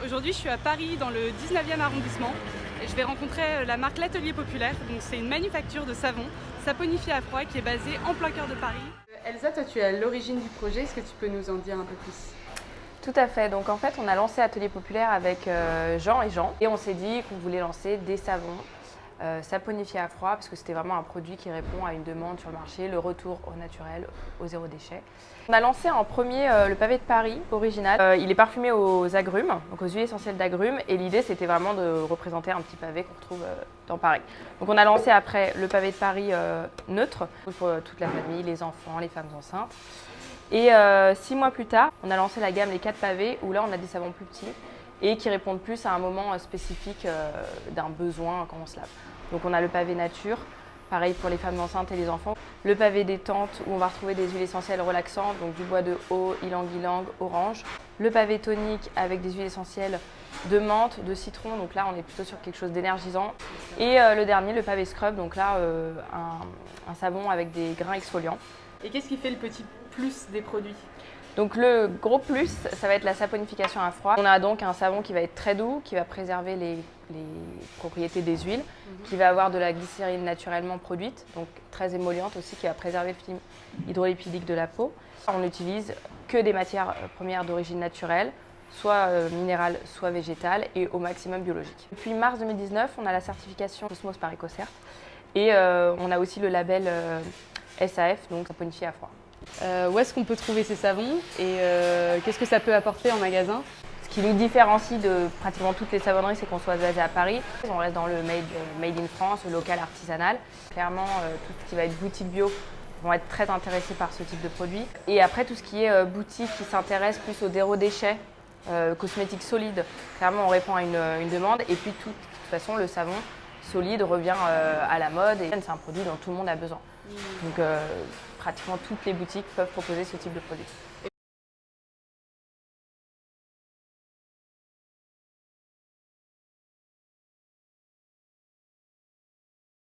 Aujourd'hui, je suis à Paris, dans le 19e arrondissement, et je vais rencontrer la marque L'Atelier Populaire. Donc, c'est une manufacture de savon saponifié à froid qui est basée en plein cœur de Paris. Elsa, toi, tu es à l'origine du projet. Est-ce que tu peux nous en dire un peu plus? Tout à fait. Donc en fait, on a lancé Atelier Populaire avec Jean et on s'est dit qu'on voulait lancer des savons saponifiés à froid parce que c'était vraiment un produit qui répond à une demande sur le marché, le retour au naturel, au zéro déchet. On a lancé en premier le pavé de Paris original. Il est parfumé aux agrumes, donc aux huiles essentielles d'agrumes, et l'idée c'était vraiment de représenter un petit pavé qu'on retrouve dans Paris. Donc on a lancé après le pavé de Paris neutre pour toute la famille, les enfants, les femmes enceintes. Et 6 mois plus tard, on a lancé la gamme Les 4 pavés, où là on a des savons plus petits et qui répondent plus à un moment spécifique d'un besoin quand on se lave. Donc on a le pavé nature, pareil pour les femmes enceintes et les enfants. Le pavé détente, où on va retrouver des huiles essentielles relaxantes, donc du bois de haut, ylang-ylang, orange. Le pavé tonique avec des huiles essentielles de menthe, de citron, donc là on est plutôt sur quelque chose d'énergisant. Et le dernier, le pavé scrub, donc là un savon avec des grains exfoliants. Et qu'est-ce qui fait le petit plus des produits? Donc le gros plus, ça va être la saponification à froid. On a donc un savon qui va être très doux, qui va préserver les propriétés des huiles, qui va avoir de la glycérine naturellement produite, donc très émolliente aussi, qui va préserver le film hydrolipidique de la peau. On n'utilise que des matières premières d'origine naturelle, soit minérale, soit végétale, et au maximum biologique. Depuis mars 2019, on a la certification Osmose par EcoCert, et on a aussi le label SAF, donc saponifié à froid. Où est-ce qu'on peut trouver ces savons et qu'est-ce que ça peut apporter en magasin? Ce qui nous différencie de pratiquement toutes les savonneries, c'est qu'on soit basé à Paris. On reste dans le made in France, le local artisanal. Clairement, tout ce qui va être boutique bio vont être très intéressés par ce type de produit. Et après, tout ce qui est boutique qui s'intéresse plus au zéro déchet, cosmétiques solides, clairement on répond à une demande. Et puis de toute façon, le savon solide revient à la mode et c'est un produit dont tout le monde a besoin. Donc pratiquement toutes les boutiques peuvent proposer ce type de produit.